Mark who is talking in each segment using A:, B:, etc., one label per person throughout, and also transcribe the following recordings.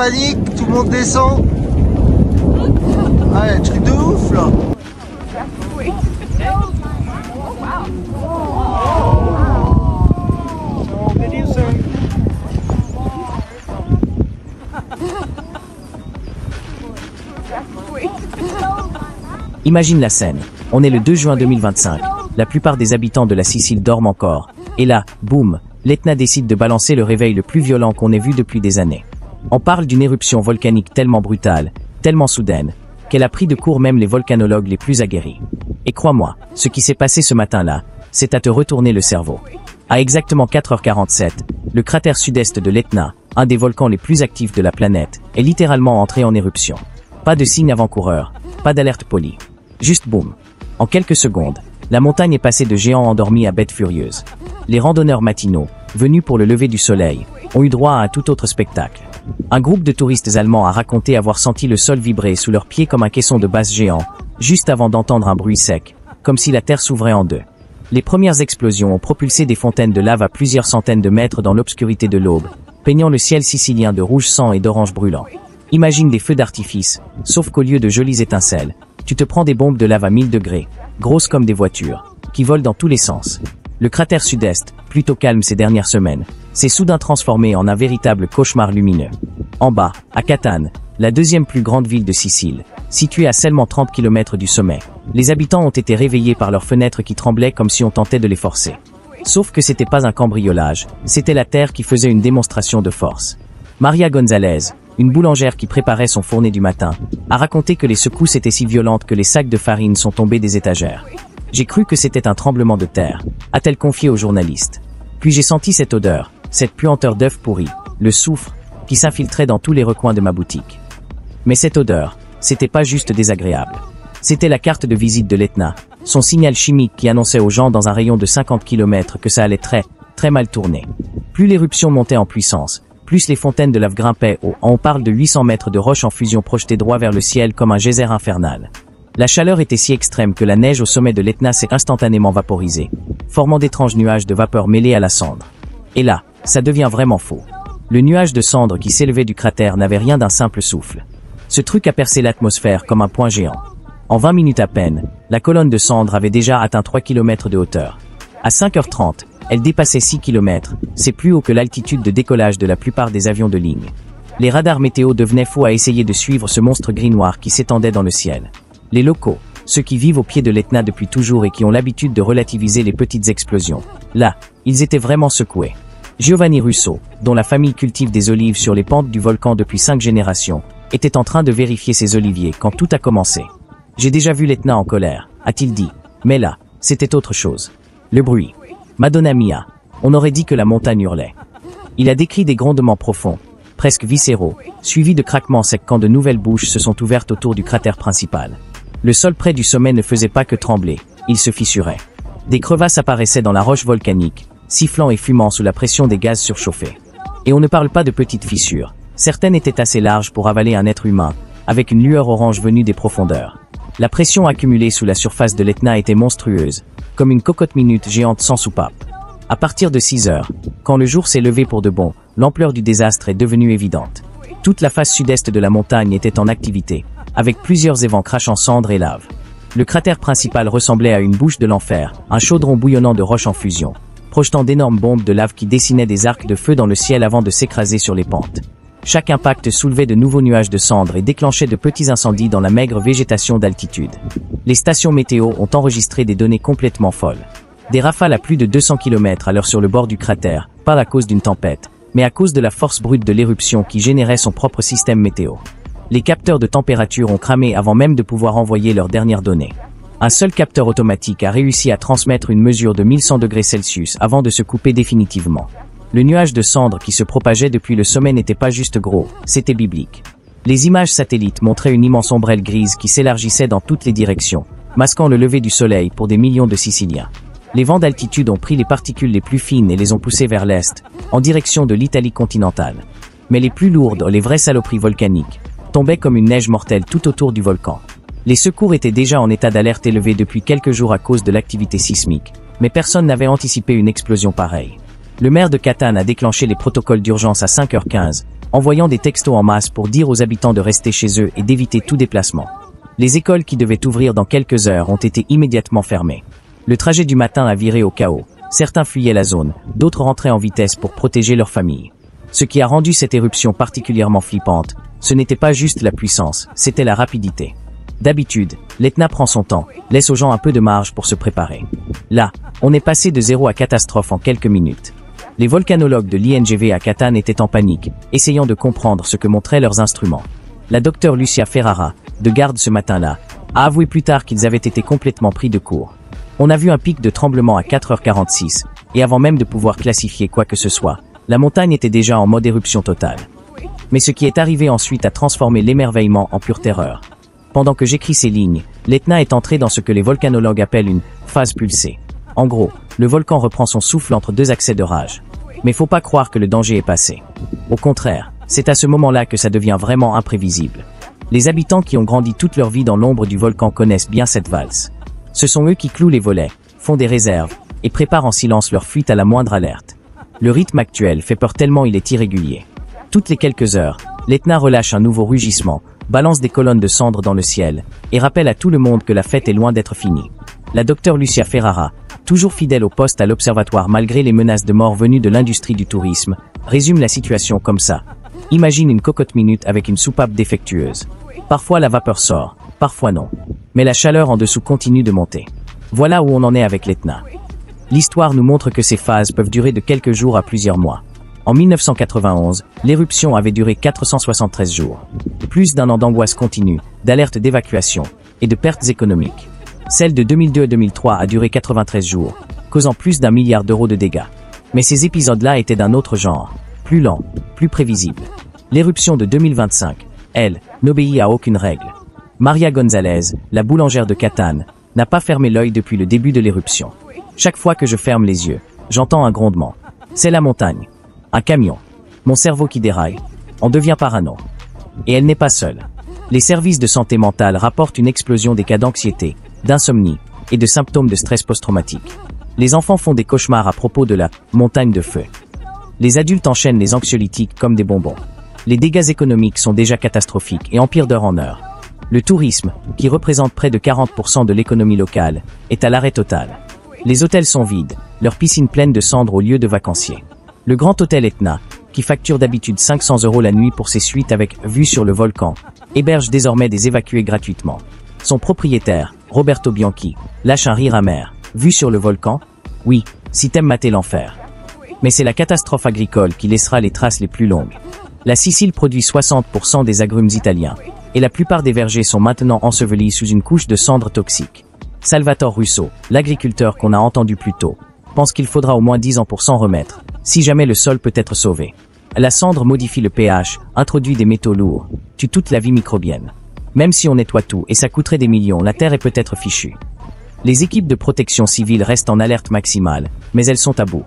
A: panique, tout le monde descend. Ouais, truc de ouf là.
B: Imagine la scène. On est le 2 juin 2025. La plupart des habitants de la Sicile dorment encore. Et là, boum, l'Etna décide de balancer le réveil le plus violent qu'on ait vu depuis des années. On parle d'une éruption volcanique tellement brutale, tellement soudaine, qu'elle a pris de court même les volcanologues les plus aguerris. Et crois-moi, ce qui s'est passé ce matin-là, c'est à te retourner le cerveau. À exactement 4h47, le cratère sud-est de l'Etna, un des volcans les plus actifs de la planète, est littéralement entré en éruption. Pas de signe avant-coureur, pas d'alerte polie. Juste boum. En quelques secondes, la montagne est passée de géant endormi à bête furieuse. Les randonneurs matinaux, venus pour le lever du soleil, ont eu droit à un tout autre spectacle. Un groupe de touristes allemands a raconté avoir senti le sol vibrer sous leurs pieds comme un caisson de base géant, juste avant d'entendre un bruit sec, comme si la terre s'ouvrait en deux. Les premières explosions ont propulsé des fontaines de lave à plusieurs centaines de mètres dans l'obscurité de l'aube, peignant le ciel sicilien de rouge sang et d'orange brûlant. Imagine des feux d'artifice, sauf qu'au lieu de jolies étincelles, tu te prends des bombes de lave à 1000 degrés, grosses comme des voitures, qui volent dans tous les sens. Le cratère sud-est, plutôt calme ces dernières semaines, s'est soudain transformé en un véritable cauchemar lumineux. En bas, à Catane, la deuxième plus grande ville de Sicile, située à seulement 30 km du sommet, les habitants ont été réveillés par leurs fenêtres qui tremblaient comme si on tentait de les forcer. Sauf que c'était pas un cambriolage, c'était la terre qui faisait une démonstration de force. Maria Gonzalez, une boulangère qui préparait son fourné du matin, a raconté que les secousses étaient si violentes que les sacs de farine sont tombés des étagères. J'ai cru que c'était un tremblement de terre, a-t-elle confié aux journalistes. Puis j'ai senti cette odeur, cette puanteur d'œuf pourri, le soufre, qui s'infiltrait dans tous les recoins de ma boutique. Mais cette odeur, c'était pas juste désagréable. C'était la carte de visite de l'Etna, son signal chimique qui annonçait aux gens dans un rayon de 50 km que ça allait très mal tourner. Plus l'éruption montait en puissance, plus les fontaines de lave grimpaient haut. On parle de 800 mètres de roches en fusion projetées droit vers le ciel comme un geyser infernal. La chaleur était si extrême que la neige au sommet de l'Etna s'est instantanément vaporisée, formant d'étranges nuages de vapeur mêlés à la cendre. Et là, ça devient vraiment faux. Le nuage de cendre qui s'élevait du cratère n'avait rien d'un simple souffle. Ce truc a percé l'atmosphère comme un point géant. En 20 minutes à peine, la colonne de cendre avait déjà atteint 3 km de hauteur. À 5h30, elle dépassait 6 km, c'est plus haut que l'altitude de décollage de la plupart des avions de ligne. Les radars météo devenaient fous à essayer de suivre ce monstre gris-noir qui s'étendait dans le ciel. Les locaux, ceux qui vivent au pied de l'Etna depuis toujours et qui ont l'habitude de relativiser les petites explosions, là, ils étaient vraiment secoués. Giovanni Russo, dont la famille cultive des olives sur les pentes du volcan depuis 5 générations, était en train de vérifier ses oliviers quand tout a commencé. « J'ai déjà vu l'Etna en colère », a-t-il dit, mais là, c'était autre chose. Le bruit. Madonna mia, on aurait dit que la montagne hurlait. Il a décrit des grondements profonds, presque viscéraux, suivis de craquements secs quand de nouvelles bouches se sont ouvertes autour du cratère principal. Le sol près du sommet ne faisait pas que trembler, il se fissurait. Des crevasses apparaissaient dans la roche volcanique, sifflant et fumant sous la pression des gaz surchauffés. Et on ne parle pas de petites fissures, certaines étaient assez larges pour avaler un être humain, avec une lueur orange venue des profondeurs. La pression accumulée sous la surface de l'Etna était monstrueuse, comme une cocotte minute géante sans soupape. À partir de 6 heures, quand le jour s'est levé pour de bon, l'ampleur du désastre est devenue évidente. Toute la face sud-est de la montagne était en activité, avec plusieurs évents crachant cendres et lave. Le cratère principal ressemblait à une bouche de l'enfer, un chaudron bouillonnant de roches en fusion, projetant d'énormes bombes de lave qui dessinaient des arcs de feu dans le ciel avant de s'écraser sur les pentes. Chaque impact soulevait de nouveaux nuages de cendres et déclenchait de petits incendies dans la maigre végétation d'altitude. Les stations météo ont enregistré des données complètement folles. Des rafales à plus de 200 km/h sur le bord du cratère, pas à cause d'une tempête, mais à cause de la force brute de l'éruption qui générait son propre système météo. Les capteurs de température ont cramé avant même de pouvoir envoyer leurs dernières données. Un seul capteur automatique a réussi à transmettre une mesure de 1100 degrés Celsius avant de se couper définitivement. Le nuage de cendres qui se propageait depuis le sommet n'était pas juste gros, c'était biblique. Les images satellites montraient une immense ombrelle grise qui s'élargissait dans toutes les directions, masquant le lever du soleil pour des millions de Siciliens. Les vents d'altitude ont pris les particules les plus fines et les ont poussées vers l'est, en direction de l'Italie continentale. Mais les plus lourdes, les vraies saloperies volcaniques, tombaient comme une neige mortelle tout autour du volcan. Les secours étaient déjà en état d'alerte élevé depuis quelques jours à cause de l'activité sismique, mais personne n'avait anticipé une explosion pareille. Le maire de Catane a déclenché les protocoles d'urgence à 5h15, envoyant des textos en masse pour dire aux habitants de rester chez eux et d'éviter tout déplacement. Les écoles qui devaient ouvrir dans quelques heures ont été immédiatement fermées. Le trajet du matin a viré au chaos. Certains fuyaient la zone, d'autres rentraient en vitesse pour protéger leur famille. Ce qui a rendu cette éruption particulièrement flippante, ce n'était pas juste la puissance, c'était la rapidité. D'habitude, l'Etna prend son temps, laisse aux gens un peu de marge pour se préparer. Là, on est passé de zéro à catastrophe en quelques minutes. Les volcanologues de l'INGV à Catane étaient en panique, essayant de comprendre ce que montraient leurs instruments. La docteure Lucia Ferrara, de garde ce matin-là, a avoué plus tard qu'ils avaient été complètement pris de court. On a vu un pic de tremblement à 4h46, et avant même de pouvoir classifier quoi que ce soit, la montagne était déjà en mode éruption totale. Mais ce qui est arrivé ensuite a transformé l'émerveillement en pure terreur. Pendant que j'écris ces lignes, l'Etna est entré dans ce que les volcanologues appellent une phase pulsée. En gros, le volcan reprend son souffle entre deux accès de rage. Mais faut pas croire que le danger est passé. Au contraire, c'est à ce moment-là que ça devient vraiment imprévisible. Les habitants qui ont grandi toute leur vie dans l'ombre du volcan connaissent bien cette valse. Ce sont eux qui clouent les volets, font des réserves, et préparent en silence leur fuite à la moindre alerte. Le rythme actuel fait peur tellement il est irrégulier. Toutes les quelques heures, l'Etna relâche un nouveau rugissement, balance des colonnes de cendres dans le ciel, et rappelle à tout le monde que la fête est loin d'être finie. La docteure Lucia Ferrara, toujours fidèle au poste à l'observatoire malgré les menaces de mort venues de l'industrie du tourisme, résume la situation comme ça. Imagine une cocotte minute avec une soupape défectueuse. Parfois la vapeur sort, parfois non. Mais la chaleur en dessous continue de monter. Voilà où on en est avec l'Etna. L'histoire nous montre que ces phases peuvent durer de quelques jours à plusieurs mois. En 1991, l'éruption avait duré 473 jours. Plus d'un an d'angoisse continue, d'alertes d'évacuation et de pertes économiques. Celle de 2002 à 2003 a duré 93 jours, causant plus d'1 milliard d'euros de dégâts. Mais ces épisodes-là étaient d'un autre genre, plus lent, plus prévisible. L'éruption de 2025, elle, n'obéit à aucune règle. Maria Gonzalez, la boulangère de Catane, n'a pas fermé l'œil depuis le début de l'éruption. Chaque fois que je ferme les yeux, j'entends un grondement. C'est la montagne. Un camion. Mon cerveau qui déraille. On devient parano. Et elle n'est pas seule. Les services de santé mentale rapportent une explosion des cas d'anxiété, d'insomnie et de symptômes de stress post-traumatique. Les enfants font des cauchemars à propos de la montagne de feu. Les adultes enchaînent les anxiolytiques comme des bonbons. Les dégâts économiques sont déjà catastrophiques et empirent d'heure en heure. Le tourisme, qui représente près de 40% de l'économie locale, est à l'arrêt total. Les hôtels sont vides, leurs piscines pleines de cendres au lieu de vacanciers. Le grand hôtel Etna, qui facture d'habitude 500 € la nuit pour ses suites avec vue sur le volcan, héberge désormais des évacués gratuitement. Son propriétaire, Roberto Bianchi, lâche un rire amer. Vue sur le volcan? Oui, si t'aimes mater l'enfer. Mais c'est la catastrophe agricole qui laissera les traces les plus longues. La Sicile produit 60% des agrumes italiens, et la plupart des vergers sont maintenant ensevelis sous une couche de cendres toxiques. Salvatore Russo, l'agriculteur qu'on a entendu plus tôt, pense qu'il faudra au moins 10 ans pour s'en remettre, si jamais le sol peut être sauvé. La cendre modifie le pH, introduit des métaux lourds, tue toute la vie microbienne. Même si on nettoie tout et ça coûterait des millions, la terre est peut-être fichue. Les équipes de protection civile restent en alerte maximale, mais elles sont à bout.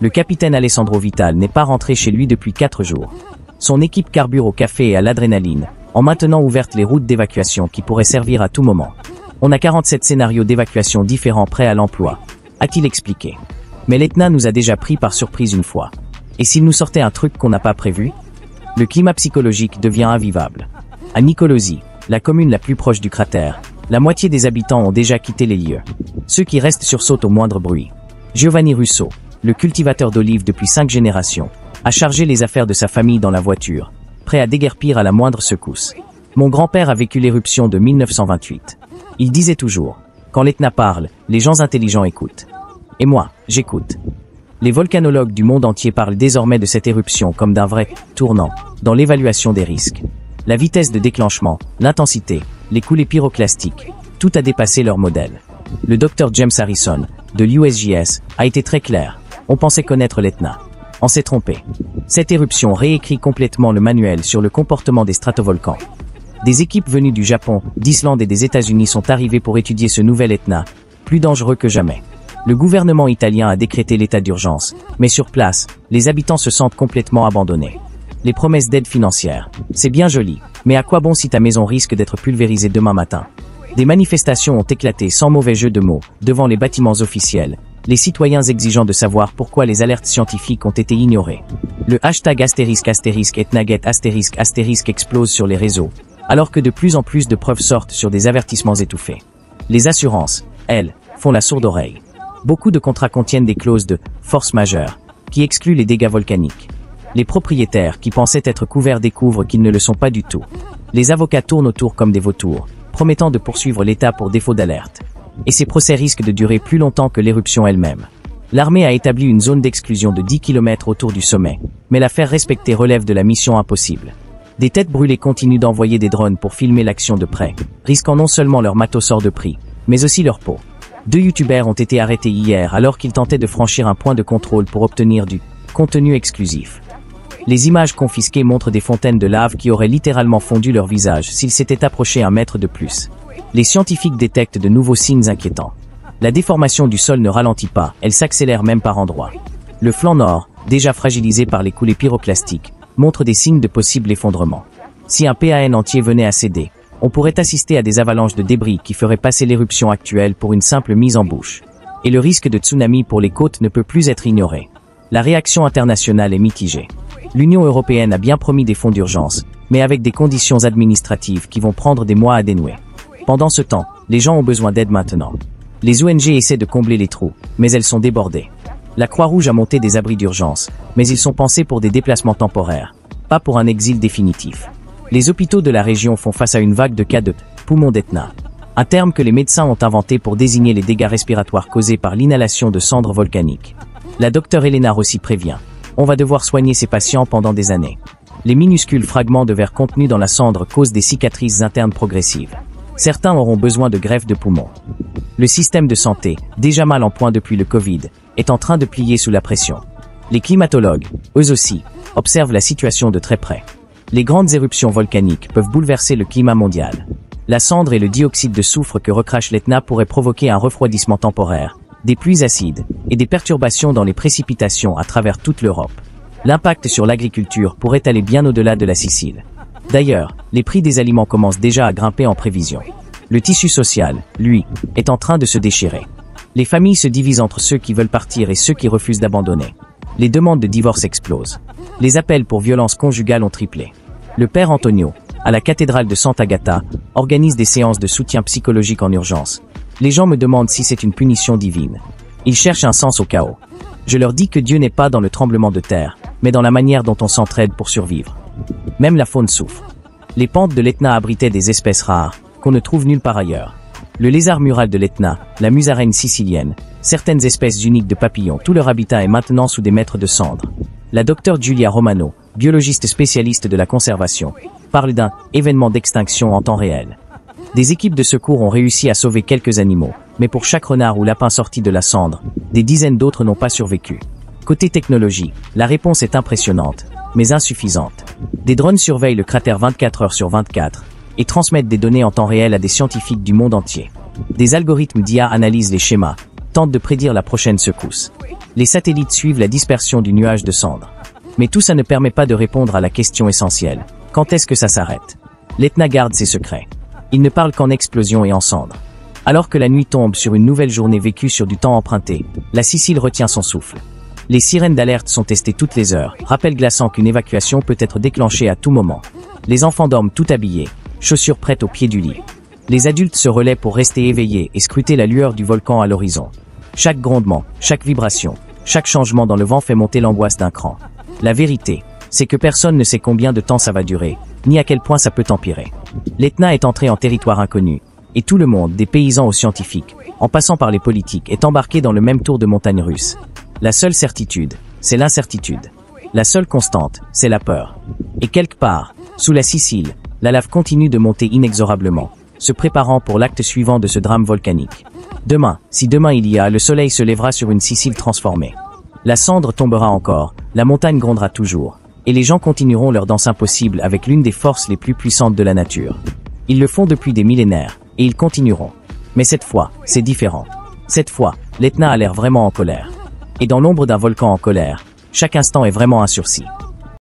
B: Le capitaine Alessandro Vital n'est pas rentré chez lui depuis 4 jours. Son équipe carbure au café et à l'adrénaline, en maintenant ouvertes les routes d'évacuation qui pourraient servir à tout moment. On a 47 scénarios d'évacuation différents prêts à l'emploi, a-t-il expliqué. Mais l'Etna nous a déjà pris par surprise une fois. Et s'il nous sortait un truc qu'on n'a pas prévu? Le climat psychologique devient invivable. À Nicolosi, la commune la plus proche du cratère, la moitié des habitants ont déjà quitté les lieux. Ceux qui restent sursautent au moindre bruit. Giovanni Russo, le cultivateur d'olives depuis 5 générations, a chargé les affaires de sa famille dans la voiture, prêt à déguerpir à la moindre secousse. Mon grand-père a vécu l'éruption de 1928. Il disait toujours, quand l'Etna parle, les gens intelligents écoutent. Et moi, j'écoute. Les volcanologues du monde entier parlent désormais de cette éruption comme d'un vrai tournant dans l'évaluation des risques. La vitesse de déclenchement, l'intensité, les coulées pyroclastiques, tout a dépassé leur modèle. Le Dr James Harrison, de l'USGS, a été très clair. On pensait connaître l'Etna. On s'est trompé. Cette éruption réécrit complètement le manuel sur le comportement des stratovolcans. Des équipes venues du Japon, d'Islande et des États-Unis sont arrivées pour étudier ce nouvel Etna, plus dangereux que jamais. Le gouvernement italien a décrété l'état d'urgence, mais sur place, les habitants se sentent complètement abandonnés. Les promesses d'aide financière, c'est bien joli, mais à quoi bon si ta maison risque d'être pulvérisée demain matin? Des manifestations ont éclaté sans mauvais jeu de mots, devant les bâtiments officiels, les citoyens exigeant de savoir pourquoi les alertes scientifiques ont été ignorées. Le hashtag ***Etnaget** explose sur les réseaux, alors que de plus en plus de preuves sortent sur des avertissements étouffés. Les assurances, elles, font la sourde oreille. Beaucoup de contrats contiennent des clauses de « force majeure » qui excluent les dégâts volcaniques. Les propriétaires qui pensaient être couverts découvrent qu'ils ne le sont pas du tout. Les avocats tournent autour comme des vautours, promettant de poursuivre l'État pour défaut d'alerte. Et ces procès risquent de durer plus longtemps que l'éruption elle-même. L'armée a établi une zone d'exclusion de 10 km autour du sommet, mais la faire respecter relève de la mission impossible. Des têtes brûlées continuent d'envoyer des drones pour filmer l'action de près, risquant non seulement leur matos hors de prix, mais aussi leur peau. 2 youtubeurs ont été arrêtés hier alors qu'ils tentaient de franchir un point de contrôle pour obtenir du contenu exclusif. Les images confisquées montrent des fontaines de lave qui auraient littéralement fondu leur visage s'ils s'étaient approchés 1 mètre de plus. Les scientifiques détectent de nouveaux signes inquiétants. La déformation du sol ne ralentit pas, elle s'accélère même par endroits. Le flanc nord, déjà fragilisé par les coulées pyroclastiques, montre des signes de possible effondrement. Si un PAN entier venait à céder, on pourrait assister à des avalanches de débris qui feraient passer l'éruption actuelle pour une simple mise en bouche. Et le risque de tsunami pour les côtes ne peut plus être ignoré. La réaction internationale est mitigée. L'Union européenne a bien promis des fonds d'urgence, mais avec des conditions administratives qui vont prendre des mois à dénouer. Pendant ce temps, les gens ont besoin d'aide maintenant. Les ONG essaient de combler les trous, mais elles sont débordées. La Croix-Rouge a monté des abris d'urgence, mais ils sont pensés pour des déplacements temporaires, pas pour un exil définitif. Les hôpitaux de la région font face à une vague de cas de poumon d'Etna, un terme que les médecins ont inventé pour désigner les dégâts respiratoires causés par l'inhalation de cendres volcaniques. La docteure Elena Rossi prévient. On va devoir soigner ces patients pendant des années. Les minuscules fragments de verre contenus dans la cendre causent des cicatrices internes progressives. Certains auront besoin de greffes de poumons. Le système de santé, déjà mal en point depuis le Covid, est en train de plier sous la pression. Les climatologues, eux aussi, observent la situation de très près. Les grandes éruptions volcaniques peuvent bouleverser le climat mondial. La cendre et le dioxyde de soufre que recrache l'Etna pourraient provoquer un refroidissement temporaire, des pluies acides et des perturbations dans les précipitations à travers toute l'Europe. L'impact sur l'agriculture pourrait aller bien au-delà de la Sicile. D'ailleurs, les prix des aliments commencent déjà à grimper en prévision. Le tissu social, lui, est en train de se déchirer. Les familles se divisent entre ceux qui veulent partir et ceux qui refusent d'abandonner. Les demandes de divorce explosent. Les appels pour violences conjugales ont triplé. Le père Antonio, à la cathédrale de Sant'Agata, organise des séances de soutien psychologique en urgence. Les gens me demandent si c'est une punition divine. Ils cherchent un sens au chaos. Je leur dis que Dieu n'est pas dans le tremblement de terre, mais dans la manière dont on s'entraide pour survivre. Même la faune souffre. Les pentes de l'Etna abritaient des espèces rares, qu'on ne trouve nulle part ailleurs. Le lézard mural de l'Etna, la musaraigne sicilienne, certaines espèces uniques de papillons, tout leur habitat est maintenant sous des mètres de cendres. La docteure Giulia Romano, biologiste spécialiste de la conservation, parle d'un événement d'extinction en temps réel. Des équipes de secours ont réussi à sauver quelques animaux, mais pour chaque renard ou lapin sorti de la cendre, des dizaines d'autres n'ont pas survécu. Côté technologie, la réponse est impressionnante, mais insuffisante. Des drones surveillent le cratère 24 heures sur 24 et transmettent des données en temps réel à des scientifiques du monde entier. Des algorithmes d'IA analysent les schémas, tentent de prédire la prochaine secousse. Les satellites suivent la dispersion du nuage de cendres. Mais tout ça ne permet pas de répondre à la question essentielle. Quand est-ce que ça s'arrête? L'Etna garde ses secrets. Il ne parle qu'en explosion et en cendres. Alors que la nuit tombe sur une nouvelle journée vécue sur du temps emprunté, la Sicile retient son souffle. Les sirènes d'alerte sont testées toutes les heures, rappel glaçant qu'une évacuation peut être déclenchée à tout moment. Les enfants dorment tout habillés, chaussures prêtes au pied du lit. Les adultes se relaient pour rester éveillés et scruter la lueur du volcan à l'horizon. Chaque grondement, chaque vibration, chaque changement dans le vent fait monter l'angoisse d'un cran. La vérité, c'est que personne ne sait combien de temps ça va durer, ni à quel point ça peut empirer. L'Etna est entré en territoire inconnu, et tout le monde, des paysans aux scientifiques, en passant par les politiques, est embarqué dans le même tour de montagne russe. La seule certitude, c'est l'incertitude. La seule constante, c'est la peur. Et quelque part, sous la Sicile, la lave continue de monter inexorablement, se préparant pour l'acte suivant de ce drame volcanique. Demain, si demain il y a, le soleil se lèvera sur une Sicile transformée. La cendre tombera encore, la montagne grondera toujours, et les gens continueront leur danse impossible avec l'une des forces les plus puissantes de la nature. Ils le font depuis des millénaires, et ils continueront. Mais cette fois, c'est différent. Cette fois, l'Etna a l'air vraiment en colère. Et dans l'ombre d'un volcan en colère, chaque instant est vraiment un sursis.